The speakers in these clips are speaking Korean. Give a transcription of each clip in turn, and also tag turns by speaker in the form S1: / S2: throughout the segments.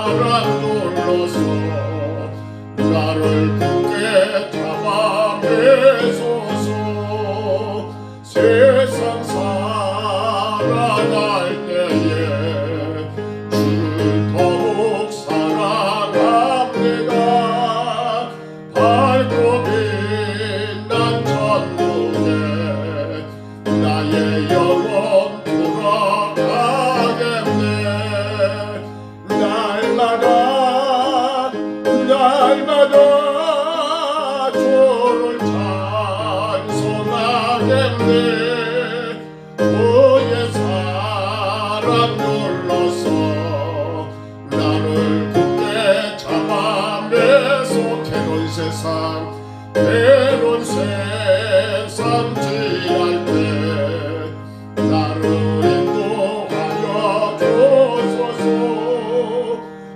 S1: 사랑 눌러서 나를 굳게 잡아 매소서. 세상 살아갈 때에 주를 더욱 사랑합니다. 밝고 빛난 천국에 나의 영혼 돌아가겠네. 날마다 주를 찬송하겠네. 주의 사랑 눌러서 나를 굳게 잡아 매소. 괴로운 세상 지날 때 나를 인도하여 주소서.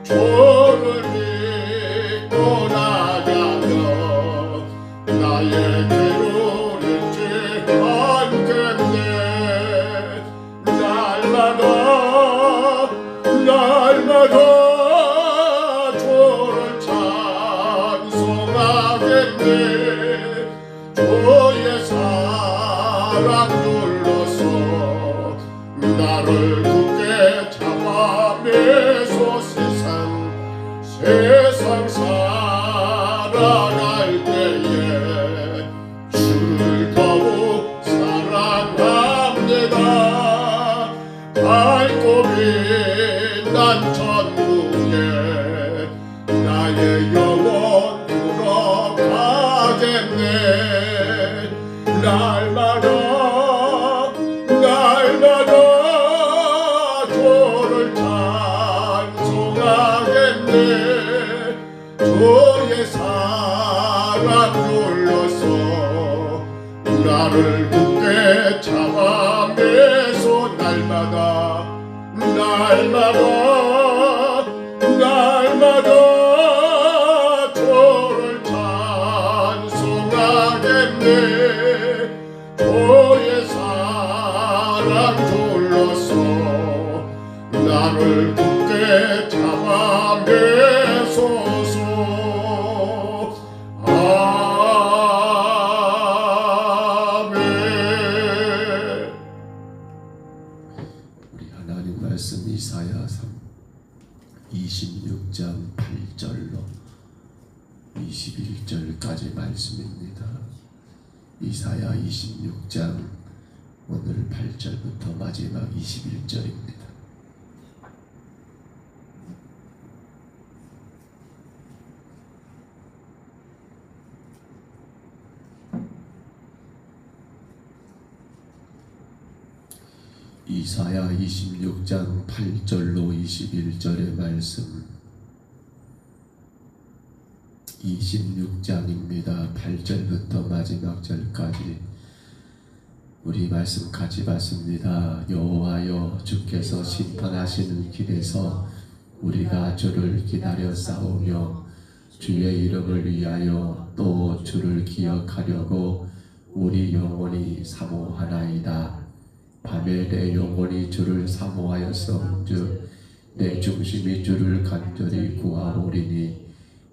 S1: 주를 믿고 나가며 나의 길을 잃지 않겠네. 날마다 주를 찬송하겠네. 주의 사랑 눌러서 나를 굳게 잡아 매소. 세상 살아갈 때에 주를 더욱 사랑합니다. 밝고 빛난 천국에 나의 영혼 들어가겠네. 날마다 주를 찬송하겠네. 주의 사랑 눌러서 나를 굳게 잡아 매소. 날마다 주를 찬송하겠네. 주의 사랑 눌러서 나를 굳게 잡아 매소서. 아멘.
S2: 우리 하나님 말씀 이사야 26장 8절로 21절까지 말씀입니다. 이사야 26장 오늘 8절부터 마지막 21절입니다. 이사야 26장 8절로 21절의 말씀, 26장입니다. 8절부터 마지막 절까지 우리 말씀 같이 봤습니다. 여호와여, 주께서 심판하시는 길에서 우리가 주를 기다려 싸우며 주의 이름을 위하여 또 주를 기억하려고 우리 영혼이 사모하나이다. 밤에 내 영혼이 주를 사모하였음즉 내 중심이 주를 간절히 구하오리니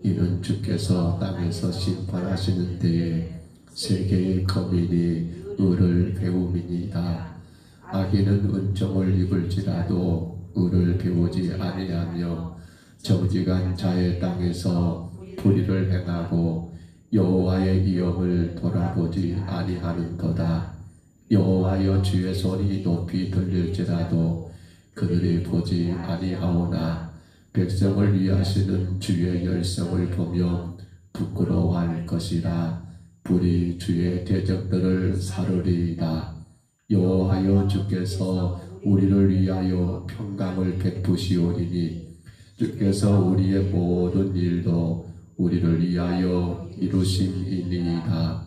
S2: 이는 주께서 땅에서 심판하시는 때에 세계의 거민이 의를 배움이니이다. 악인은 은총을 입을지라도 의를 배우지 아니하며 정직한 자의 땅에서 불의를 행하고 여호와의 위엄을 돌아보지 아니하는도다. 여호와여, 주의 손이 높이 들릴지라도 그들이 보지 아니하오나 백성을 위하시는 주의 열성을 보며 부끄러워할 것이라. 불이 주의 대적들을 사르리이다. 여호와여, 주께서 우리를 위하여 평강을 베푸시오리니 주께서 우리의 모든 일도 우리를 위하여 이루심이니이다.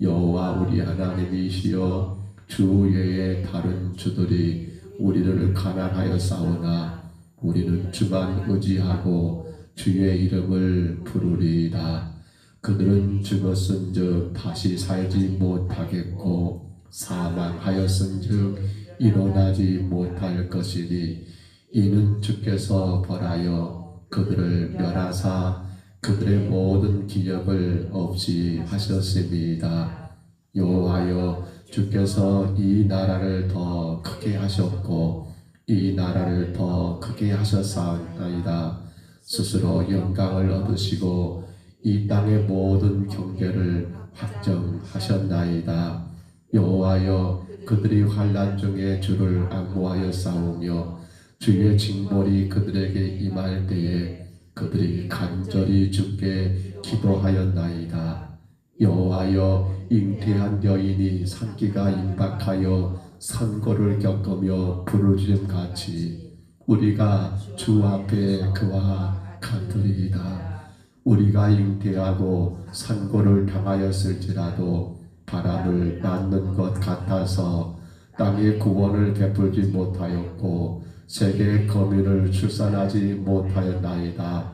S2: 여호와 우리 하나님이시여, 주 외에 다른 주들이 우리를 가난하여 싸우나 우리는 주만 의지하고 주의 이름을 부르리이다. 그들은 죽었은즉 다시 살지 못하겠고 사망하였은즉 일어나지 못할 것이니 이는 주께서 벌하여 그들을 멸하사 그들의 모든 기력을 없이 하셨습니다. 여호와여 주께서 이 나라를 더 크게 하셨고 이 나라를 더 크게 하셨사옵나이다. 스스로 영광을 얻으시고 이 땅의 모든 경계를 확정하셨나이다. 여호와여 그들이 환난 중에 주를 악무하여 싸우며 주의 징벌이 그들에게 임할 때에 그들이 간절히 주께 기도하였나이다. 여호와여 잉태한 여인이 산기가 임박하여 산고를 겪으며 부르짖음같이 우리가 주 앞에 그와 같으리이다. 우리가 잉태하고 산고를 당하였을지라도 바람을 낳는 것 같아서 땅의 구원을 베풀지 못하였고 세계의 거민을 출산하지 못하였나이다.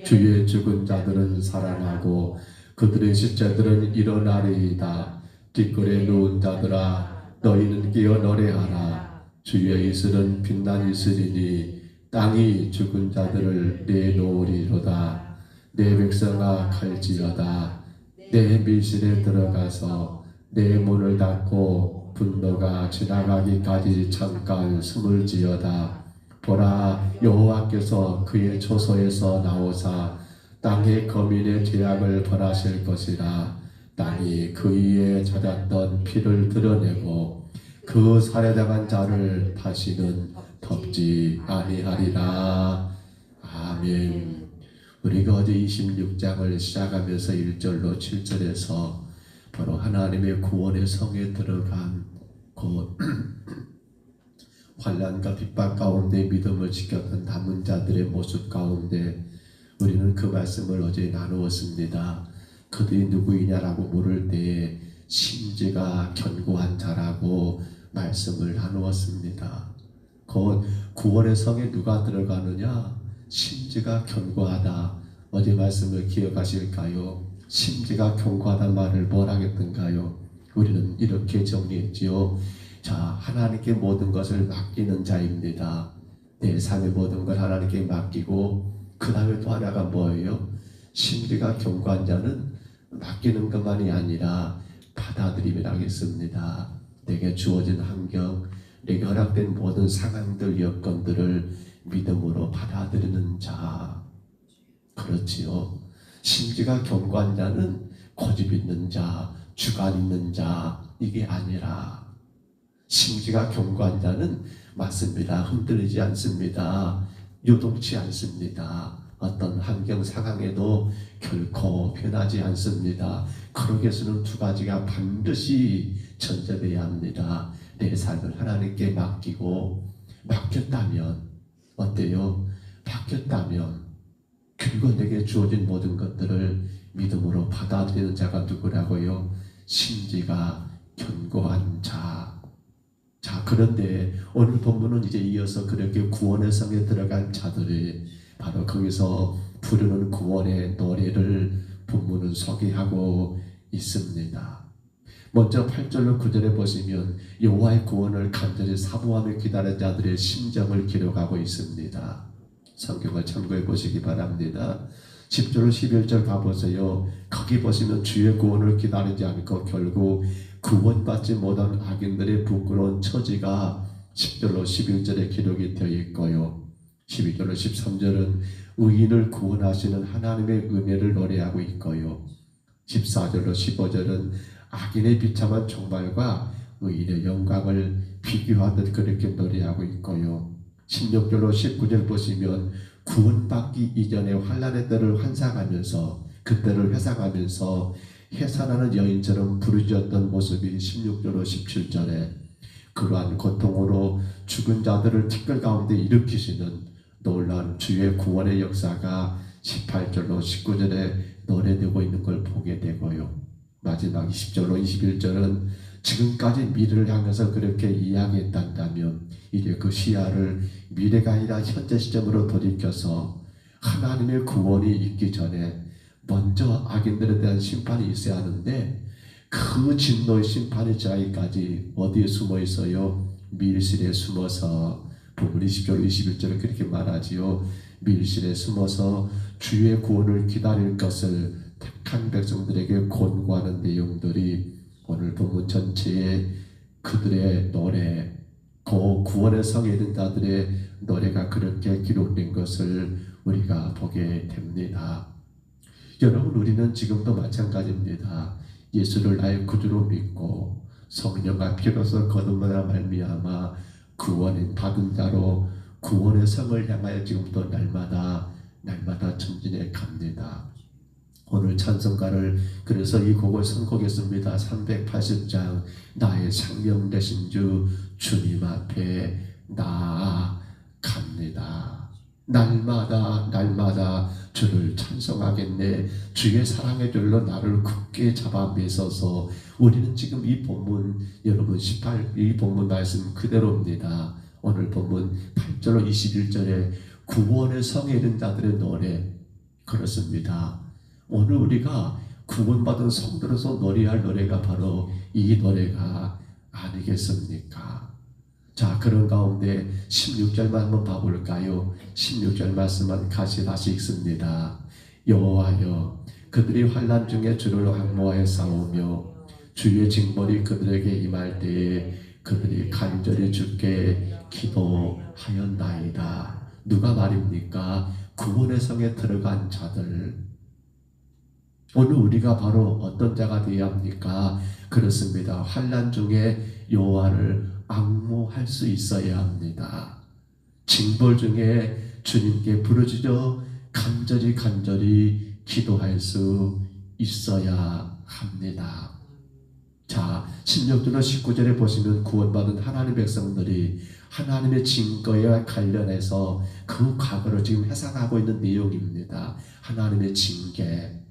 S2: 주의 죽은 자들은 살아나고 그들의 시체들은 일어나리이다. 뒷골에 누운 자들아 너희는 깨어 노래하라. 주의 이슬은 빛난 이슬이니 땅이 죽은 자들을 내놓으리로다. 내 백성아 갈지어다. 내 밀실에 들어가서 내 문을 닫고 분노가 지나가기까지 잠깐 숨을 지어다. 보라 여호와께서 그의 초소에서 나오사 땅의 거민의 죄악을 벌하실 것이라. 땅이 그 위에 젖었던 피를 드러내고 그 살해당한 자를 다시는 덮지 아니하리라. 아멘. 우리가 어제 26장을 시작하면서 1절로 7절에서 바로 하나님의 구원의 성에 들어간 곧 환난과 핍박 가운데 믿음을 지켰던 남은 자들의 모습 가운데 우리는 그 말씀을 어제 나누었습니다. 그들이 누구이냐라고 물을 때에 심지가 견고한 자라고 말씀을 나누었습니다. 곧 구원의 성에 누가 들어가느냐? 심지가 견고하다. 어제 말씀을 기억하실까요? 심지가 견고하다는 말을 뭘 하겠던가요? 우리는 이렇게 정리했지요. 자, 하나님께 모든 것을 맡기는 자입니다. 내 삶의 모든 걸 하나님께 맡기고 그 다음에 또 하나가 뭐예요? 심지가 견고한 자는 맡기는 것만이 아니라 받아들임이라 하겠습니다. 내게 주어진 환경, 내게 허락된 모든 상황들, 여건들을 믿음으로 받아들이는 자. 그렇지요. 심지가 견고한 자는 고집 있는 자, 주관 있는 자, 이게 아니라 심지가 견고한 자는 맞습니다. 흔들리지 않습니다. 요동치 않습니다. 어떤 환경 상황에도 결코 변하지 않습니다. 그러기 위해서는 두 가지가 반드시 전제되어야 합니다. 내 삶을 하나님께 맡겼다면 어때요? 맡겼다면 그리고 내게 주어진 모든 것들을 믿음으로 받아들이는 자가 누구라고요? 심지가 견고한 자. 자, 그런데 오늘 본문은 이제 이어서 그렇게 구원의 성에 들어간 자들이 바로 거기서 부르는 구원의 노래를 본문은 소개하고 있습니다. 먼저 8절로 9절에 보시면 여호와의 구원을 간절히 사모하며 기다리는 자들의 심정을 기록하고 있습니다. 성경을 참고해 보시기 바랍니다. 10절로 11절 가보세요. 거기 보시면 주의 구원을 기다리지 않고 결국 구원받지 못한 악인들의 부끄러운 처지가 10절로 11절에 기록이 되어 있고요. 12절로 13절은 의인을 구원하시는 하나님의 은혜를 노래하고 있고요. 14절로 15절은 악인의 비참한 종말과 의인의 영광을 비교하듯 그렇게 노래하고 있고요. 16절로 19절 보시면 구원받기 이전의 환난의 때를 환상하면서 그때를 회상하면서 해산하는 여인처럼 부르짖었던 모습이 16절로 17절에 그러한 고통으로 죽은 자들을 티끌 가운데 일으키시는 놀라운 주의 구원의 역사가 18절로 19절에 노래되고 있는 걸 보게 되고요. 마지막 20절로 21절은 지금까지 미래를 향해서 그렇게 이야기했다면 이제 그 시야를 미래가 아니라 현재 시점으로 돌이켜서 하나님의 구원이 있기 전에 먼저 악인들에 대한 심판이 있어야 하는데 그 진노의 심판의 자리까지 어디에 숨어 있어요? 밀실에 숨어서 본문 20절 21절에 그렇게 말하지요. 밀실에 숨어서 주의 구원을 기다릴 것을 택한 백성들에게 권고하는 내용들이 오늘 본문 전체에 그들의 노래, 그 구원의 성에 있는 자들의 노래가 그렇게 기록된 것을 우리가 보게 됩니다. 여러분, 우리는 지금도 마찬가지입니다. 예수를 나의 구주로 믿고 성령과 피로서 거듭나라 말미암아 구원을 받은 자로 구원의 성을 향하여 지금도 날마다 전진해 갑니다. 오늘 찬송가를 그래서 이 곡을 선곡했습니다. 380장 나의 생명 되신 주 주님 앞에 나아갑니다. 날마다 주를 찬송하겠네. 주의 사랑의 줄로 나를 굳게 잡아 매서서. 우리는 지금 이 본문, 여러분 이 본문 말씀 그대로입니다. 오늘 본문 8절로 21절에 구원의 성에 이른 자들의 노래, 그렇습니다. 오늘 우리가 구원받은 성도로서 노래할 노래가 바로 이 노래가 아니겠습니까? 자, 그런 가운데 16절만 한번 봐볼까요? 16절 말씀만 다시 읽습니다. 여호와여, 그들이 환난 중에 주를 항모하여 싸우며 주의 징벌이 그들에게 임할 때에 그들이 간절히 주께 기도하였나이다. 누가 말입니까? 구원의 성에 들어간 자들. 오늘 우리가 바로 어떤 자가 되어야 합니까? 그렇습니다. 환난 중에 여호와를 앙모할 수 있어야 합니다. 징벌 중에 주님께 부르짖어 간절히 기도할 수 있어야 합니다. 자, 16절로 19절에 보시면 구원받은 하나님의 백성들이 하나님의 징거에 관련해서 그 과거를 지금 회상하고 있는 내용입니다. 하나님의 징계.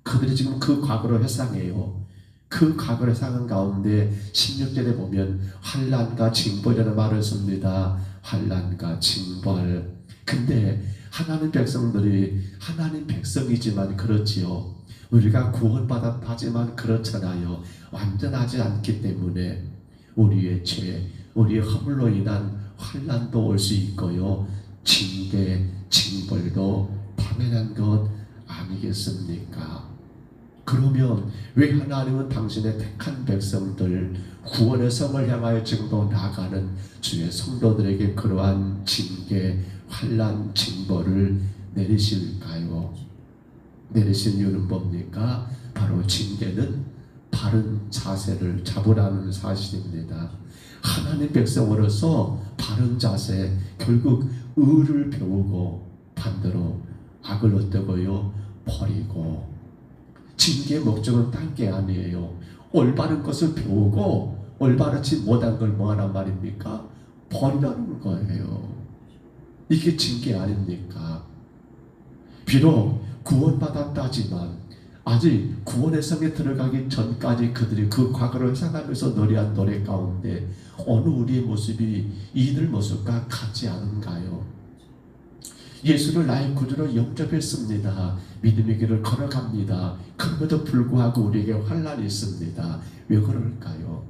S2: 그들이 지금 그 과거를 회상해요. 그 과거를 회상한 가운데 16절에 보면 환난과 징벌이라는 말을 씁니다. 환난과 징벌. 근데 하나님 백성들이 하나님 백성이지만 그렇지요. 우리가 구원받았다 하지만 그렇잖아요. 완전하지 않기 때문에 우리의 죄, 우리의 허물로 인한 환난도 올 수 있고요. 징계, 징벌도 당연한 것 아니겠습니까? 그러면 왜 하나님은 당신의 택한 백성들, 구원의 성을 향하여 지금도 나아가는 주의 성도들에게 그러한 징계, 환난, 징벌을 내리실까요? 내리신 이유는 뭡니까? 바로 징계는 바른 자세를 잡으라는 사실입니다. 하나님 백성으로서 바른 자세, 결국 의를 배우고 반대로 악을 어떠고요? 버리고. 징계의 목적은 딴 게 아니에요. 올바른 것을 배우고 올바르지 못한 걸 뭐하란 말입니까? 버리라는 거예요. 이게 징계 아닙니까? 비록 구원받았다지만 아직 구원의 성에 들어가기 전까지 그들이 그 과거를 회상하면서 노래한 노래 가운데 어느 우리의 모습이 이들 모습과 같지 않은가요? 예수를 나의 구주로 영접했습니다. 믿음의 길을 걸어갑니다. 그럼에도 불구하고 우리에게 환난이 있습니다. 왜 그럴까요?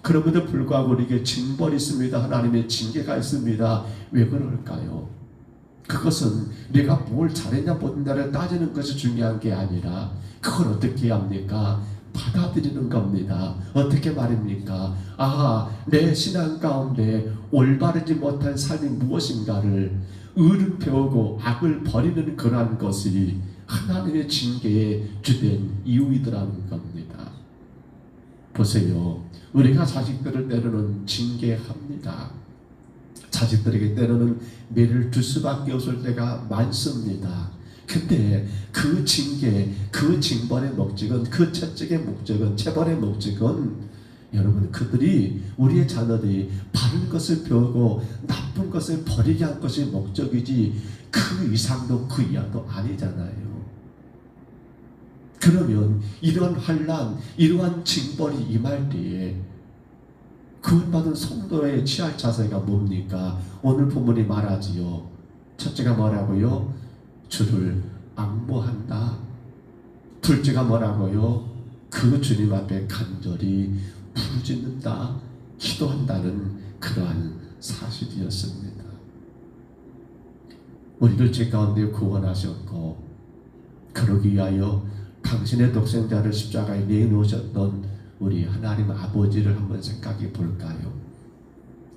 S2: 그럼에도 불구하고 우리에게 징벌이 있습니다. 하나님의 징계가 있습니다. 왜 그럴까요? 그것은 내가 뭘 잘했냐 못했냐를 따지는 것이 중요한 게 아니라 그걸 어떻게 합니까? 받아들이는 겁니다. 어떻게 말입니까? 내 신앙 가운데 올바르지 못한 삶이 무엇인가를 의를 배우고 악을 버리는 그러한 것이 하나님의 징계의 주된 이유이더라는 겁니다. 보세요. 우리가 자식들을 때로는 징계합니다. 자식들에게 때로는 매를 줄 수밖에 없을 때가 많습니다. 근데 그 징계, 그 징벌의 목적은, 그 채찍의 목적은, 체벌의 목적은 여러분, 그들이, 우리의 자녀들이 바른 것을 배우고 나쁜 것을 버리게 한 것이 목적이지 그 이상도 그 이하도 아니잖아요. 그러면 이러한 환난, 이러한 징벌이 임할 때에 구원받은 성도의 취할 자세가 뭡니까? 오늘 본문이 말하지요. 첫째가 뭐라고요? 주를 앙모한다. 둘째가 뭐라고요? 그 주님 앞에 간절히 부르짖는다, 기도한다는 그러한 사실이었습니다. 우리를 죄 가운데 구원하셨고 그러기 위하여 당신의 독생자를 십자가에 내놓으셨던 우리 하나님 아버지를 한번 생각해 볼까요?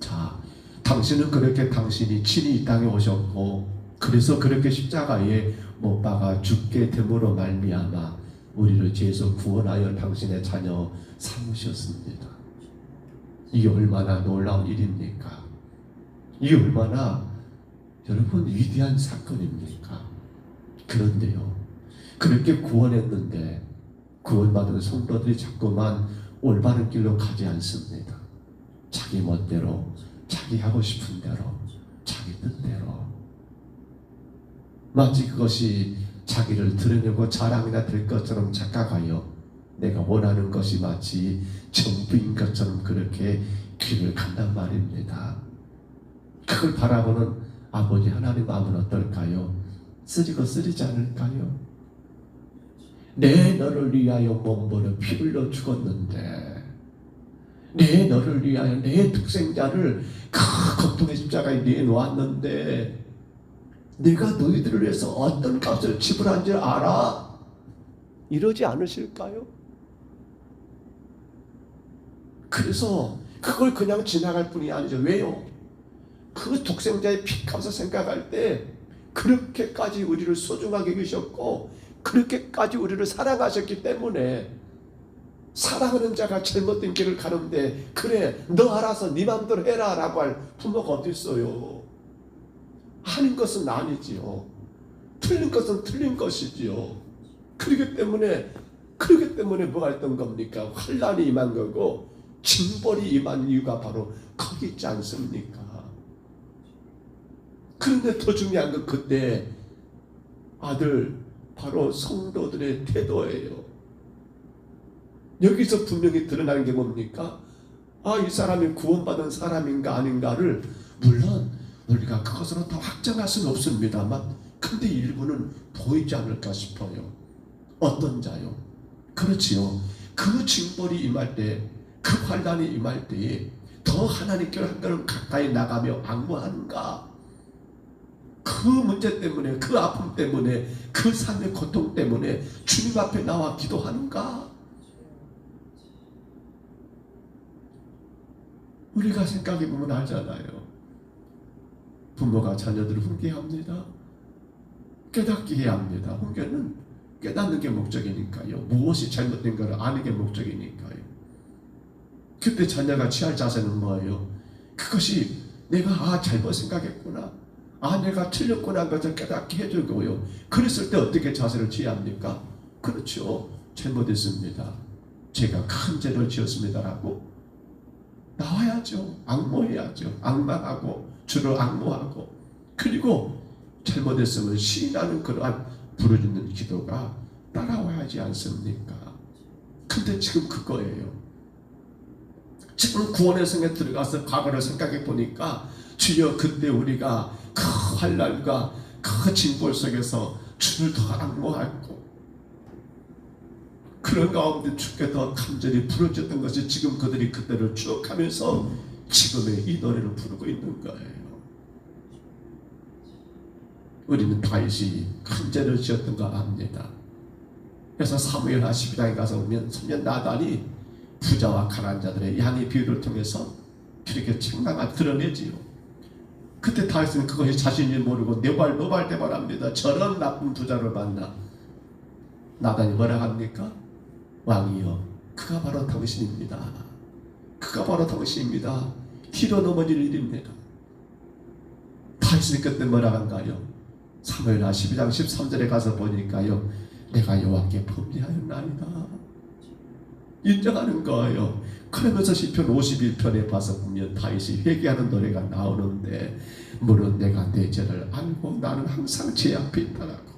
S2: 자, 당신은 그렇게 당신이 친히 이 땅에 오셨고 그래서 그렇게 십자가에 못 박아 죽게 됨으로 말미암아 우리를 죄에서 구원하여 당신의 자녀 삼으셨습니다. 이게 얼마나 놀라운 일입니까? 이게 얼마나 여러분 위대한 사건입니까? 그런데요, 그렇게 구원했는데 구원받은 성도들이 자꾸만 올바른 길로 가지 않습니다. 자기 멋대로, 자기 하고 싶은 대로, 자기 뜻대로, 마치 그것이 자기를 드러내고 자랑이나 될 것처럼 착각하여 내가 원하는 것이 마치 전부인 것처럼 그렇게 길을 간단 말입니다. 그걸 바라보는 아버지 하나님 마음은 어떨까요? 쓰리고 쓰리지 않을까요? 내 너를 위하여 몸버려 피 흘려 죽었는데, 내 너를 위하여 내 독생자를 그 고통의 십자가에 내놓았는데 내가 너희들을 위해서 어떤 값을 지불한지 알아? 이러지 않으실까요? 그래서 그걸 그냥 지나갈 뿐이 아니죠. 왜요? 그 독생자의 피값을 생각할 때 그렇게까지 우리를 소중하게 여기셨고 그렇게까지 우리를 사랑하셨기 때문에 사랑하는 자가 잘못된 길을 가는데 그래 너 알아서 네 마음대로 해라 라고 할 부모가 어디 있어요. 하는 것은 아니지요. 틀린 것은 틀린 것이지요. 그렇기 때문에 뭐가 있던 겁니까? 환난이 임한 거고 징벌이 임한 이유가 바로 거기 있지 않습니까? 그런데 더 중요한 건 그때 아들 바로 성도들의 태도예요. 여기서 분명히 드러나는 게 뭡니까? 이 사람이 구원받은 사람인가 아닌가를 물론 우리가 그것으로 다 확정할 수는 없습니다만 근데 일부는 보이지 않을까 싶어요. 어떤 자요? 그렇지요. 그 징벌이 임할 때, 그 환난이 임할 때에 더 하나님께로 한 걸음 가까이 나가며 악무하는가? 그 문제 때문에, 그 아픔 때문에, 그 삶의 고통 때문에 주님 앞에 나와 기도하는가? 우리가 생각해보면 알잖아요. 부모가 자녀들을 훈계합니다. 깨닫게 해야 합니다. 훈계는 깨닫는 게 목적이니까요. 무엇이 잘못된 걸 아는 게 목적이니까요. 그때 자녀가 취할 자세는 뭐예요? 그것이 내가 잘못 생각했구나, 내가 틀렸구나 하는 것을 깨닫게 해주고요. 그랬을 때 어떻게 자세를 취해야 합니까? 그렇죠. 잘못했습니다. 제가 큰 죄를 지었습니다라고 나와야죠. 악모해야죠. 악망하고 주를 악모하고 그리고 잘못했으면 시인하는 그러한 부르짖는 기도가 따라와야 하지 않습니까? 근데 지금 그거예요. 지금 구원의 성에 들어가서 과거를 생각해 보니까 주여 그때 우리가 그 환난과 그 징벌 속에서 주를 더 악모하고 그런 가운데 주께 더 간절히 부르짖던 것이 지금 그들이 그때를 추억하면서 지금의 이 노래를 부르고 있는 거예요. 우리는 다윗이 큰 죄를 지었던 거 압니다. 그래서 사무엘하 12장에 가서 보면 소년 나단이 부자와 가난한 자들의 양의 비유를 통해서 그렇게 책망을 드러내지요. 그때 다윗은 그것이 자신이 모르고 노발대발합니다. 저런 나쁜 부자를 만나. 나단이 뭐라 합니까? 왕이여, 그가 바로 당신입니다. 그가 바로 당신입니다. 뒤로 넘어질 일입니다. 다윗이 그때 뭐라 한가요? 사무엘하 12장 13절에 가서 보니까요, 내가 여호와께 범죄하였나이다 인정하는 거예요. 그러면서 시편 51편에 봐서 보면 다윗이 회개하는 노래가 나오는데 물론 내가 내 죄를 알고 나는 항상 죄 앞에 있다라고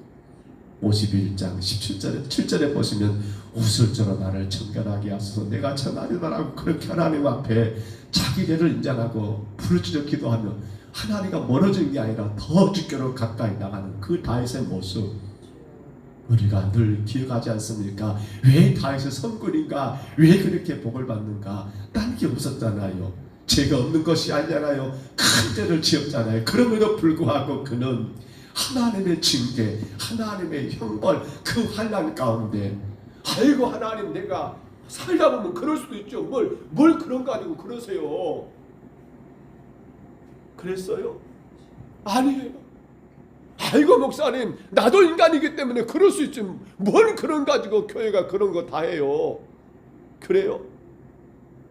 S2: 51장 7절에 보시면 웃을 줄로 나를 정결하게 하소서 내가 천하리다라고 그렇게 하나님 앞에 자기 죄를 인정하고 부르짖어 기도하며 하나님과 멀어진 게 아니라 더 주께로 가까이 나가는 그 다윗의 모습 우리가 늘 기억하지 않습니까? 왜 다윗의 성군인가? 왜 그렇게 복을 받는가? 딴 게 없었잖아요. 죄가 없는 것이 아니잖아요. 큰 죄를 지었잖아요. 그럼에도 불구하고 그는 하나님의 징계, 하나님의 형벌, 그 환난 가운데 아이고 하나님 내가 살다 보면 그럴 수도 있죠. 뭘 그런 거 가지고 그러세요. 그랬어요? 아니에요. 아이고 목사님 나도 인간이기 때문에 그럴 수 있지 뭘 그런 가지고 교회가 그런 거 다 해요. 그래요?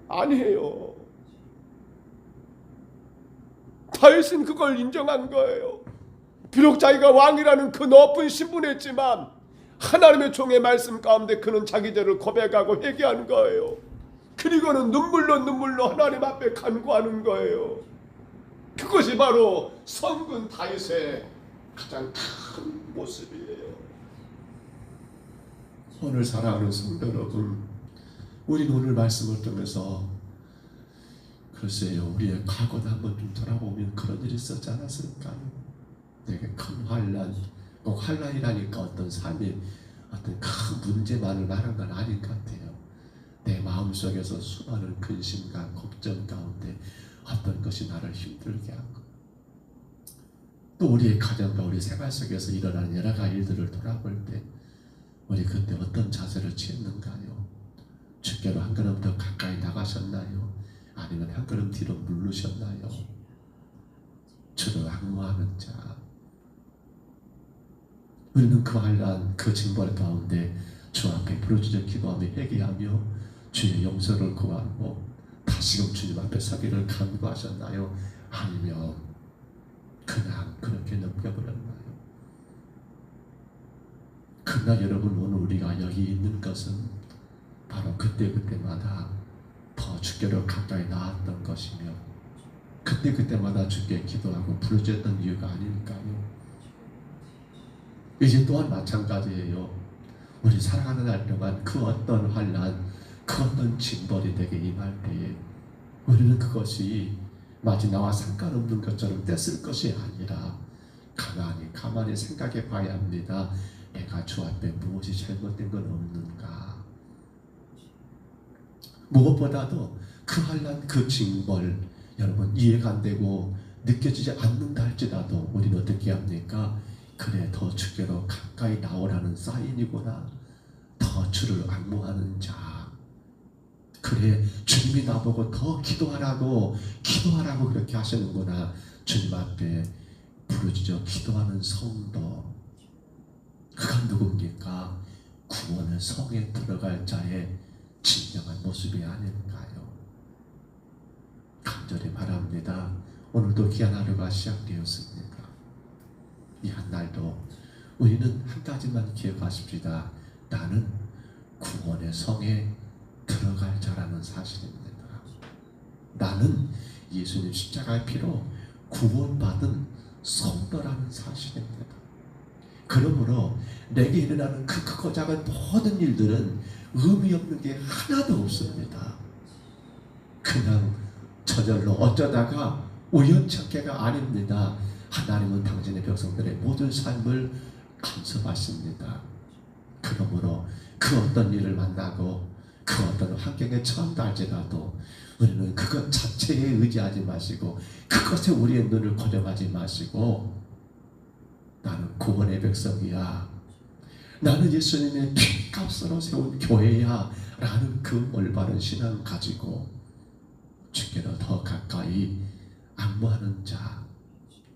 S2: 아니에요. 다윗은 그걸 인정한 거예요. 비록 자기가 왕이라는 그 높은 신분에 있지만 하나님의 종의 말씀 가운데 그는 자기 죄를 고백하고 회개하는 거예요. 그리고는 눈물로 하나님 앞에 간구하는 거예요. 그것이 바로 성군 다윗의 가장 큰 모습이에요. 오늘 사랑하는 성도 여러분, 우리는 오늘 말씀을 통해서 글쎄요 우리의 과거를 한번 좀 돌아보면 그런 일이 있었지 않았을까요? 되게 큰 환난, 꼭 환난이라니까 어떤 삶이 어떤 큰 문제만을 말한 건 아닌 것 같아요. 내 마음속에서 수많은 근심과 걱정 가운데 어떤 것이 나를 힘들게 하고 또 우리의 가정과 우리 생활 속에서 일어나는 여러 가지 일들을 돌아볼 때 우리 그때 어떤 자세를 취했는가요? 주께로 한 걸음 더 가까이 나가셨나요? 아니면 한 걸음 뒤로 물르셨나요? 주를 앙모하는 자, 우리는 그 환난, 그 징벌 가운데 주 앞에 부르짖어 기도하며 회개하며 주의 용서를 구하고 다시금 주님 앞에 서기를 간구하셨나요? 아니면 그냥 그렇게 넘겨버렸나요? 그러나 여러분 오늘 우리가 여기 있는 것은 바로 그때마다 더 주께로 가까이 나았던 것이며 그때마다 주께 기도하고 부르짖었던 이유가 아닐까요? 이제 또한 마찬가지예요. 우리 살아가는 날 동안 그 어떤 환난, 그 어떤 징벌이 되게 임할 때에 우리는 그것이 마치 나와 상관없는 것처럼 떼쓸 것이 아니라 가만히 생각해 봐야 합니다. 내가 주 앞에 무엇이 잘못된 건 없는가? 무엇보다도 그 환난, 그 징벌 여러분 이해가 안 되고 느껴지지 않는다 할지라도 우리는 어떻게 합니까? 그래 더 주께로 가까이 나오라는 사인이구나. 더 주를 앙모하는 자. 그래 주님이 나보고 더 기도하라고 그렇게 하시는구나. 주님 앞에 부르짖어 기도하는 성도. 그가 누굽니까? 구원의 성에 들어갈 자의 진정한 모습이 아닐까요? 간절히 바랍니다. 오늘도 귀한 하루가 시작되었습니다. 이 한 날도 우리는 한 가지만 기억하십시다. 나는 구원의 성에 들어갈 자라는 사실입니다. 나는 예수님 십자가의 피로 구원받은 성도라는 사실입니다. 그러므로 내게 일어나는 그 크고 작은 모든 일들은 의미 없는 게 하나도 없습니다. 그냥 저절로 어쩌다가 우연찮게가 아닙니다. 하나님은 당신의 백성들의 모든 삶을 간섭하십니다. 그러므로 그 어떤 일을 만나고 그 어떤 환경에 처한다 할지라도 우리는 그것 자체에 의지하지 마시고 그것에 우리의 눈을 고정하지 마시고 나는 구원의 백성이야. 나는 예수님의 피값으로 세운 교회야 라는 그 올바른 신앙 가지고 주께로 더 가까이 앙모하는 자,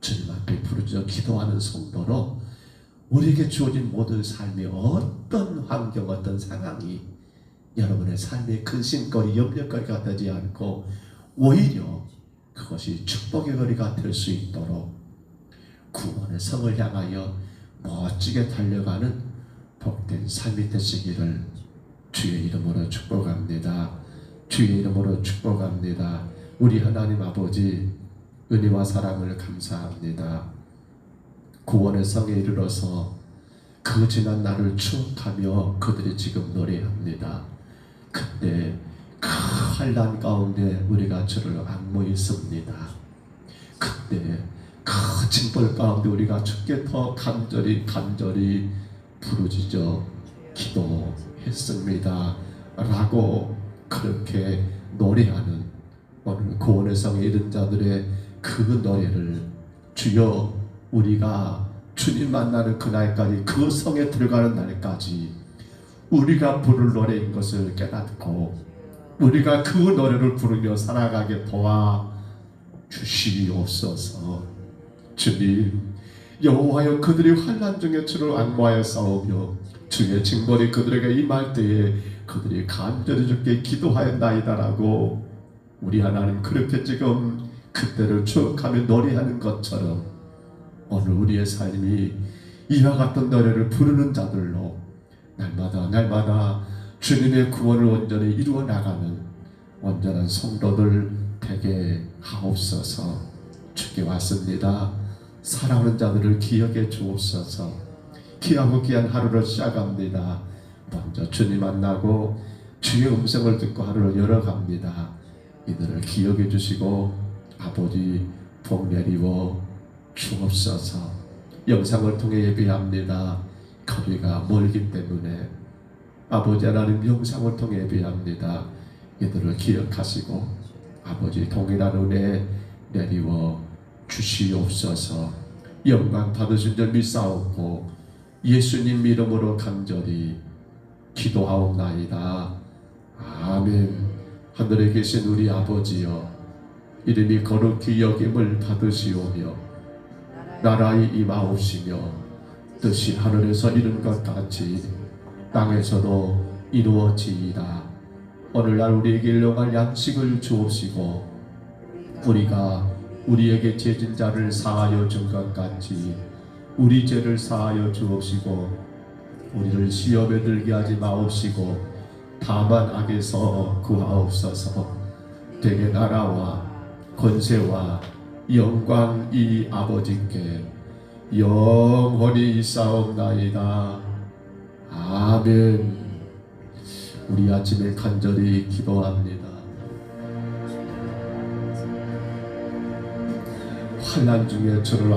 S2: 주님 앞에 부르짖어 기도하는 성도로 우리에게 주어진 모든 삶의 어떤 환경, 어떤 상황이 여러분의 삶의 근심거리, 염려거리가 되지 않고 오히려 그것이 축복의 거리가 될 수 있도록 구원의 성을 향하여 멋지게 달려가는 복된 삶이 되시기를 주의 이름으로 축복합니다. 주의 이름으로 축복합니다. 우리 하나님 아버지 은혜와 사랑을 감사합니다. 구원의 성에 이르러서 그 지난 날을 추억하며 그들이 지금 노래합니다. 그때 그 환난 가운데 우리가 주를 앙모했습니다. 그때 그 징벌 가운데 우리가 주께 더 간절히 부르짖어 기도했습니다. 라고 그렇게 노래하는 오늘 구원의 성에 이른 자들의 그 노래를 주여 우리가 주님 만나는 그날까지, 그 성에 들어가는 날까지 우리가 부를 노래인 것을 깨닫고 우리가 그 노래를 부르며 살아가게 도와 주시옵소서. 주님, 여호와여, 그들이 환난 중에 주를 앙모하여 싸우며 주의 징벌이 그들에게 임할 때에 그들이 간절히 주께 기도하였나이다라고 우리 하나님 그렇게 지금 그때를 추억하며 노래하는 것처럼 오늘 우리의 삶이 이와 같은 노래를 부르는 자들로 날마다 주님의 구원을 온전히 이루어 나가는 온전한 성도들 되게 하옵소서. 주께 왔습니다. 사랑하는 자들을 기억해 주옵소서. 귀하고 귀한 하루를 시작합니다. 먼저 주님 만나고 주의 음성을 듣고 하루를 열어갑니다. 이들을 기억해 주시고 아버지 복 내리워 주옵소서. 영상을 통해 예배합니다. 거리가 멀기 때문에 아버지 하나님 영상을 통해 예배합니다. 이들을 기억하시고 아버지 동일한 은혜 내리워 주시옵소서. 영광 받으신 줄 믿사옵고 예수님 이름으로 간절히 기도하옵나이다. 아멘. 하늘에 계신 우리 아버지여, 이름이 거룩히 여김을 받으시오며 나라의 임하옵시며 뜻이 하늘에서 이룬 것 같이 땅에서도 이루어지이다. 오늘날 우리에게 일용할 양식을 주옵시고 우리가 우리에게 죄진 자를 사하여 준 것 같이 우리 죄를 사하여 주옵시고 우리를 시험에 들게 하지 마옵시고 다만 악에서 구하옵소서. 되게 나라와 권세와 영광이 아버지께 영원히 있사옵나이다. 아멘. 우리 아침에 간절히 기도합니다. 환난 중에 주를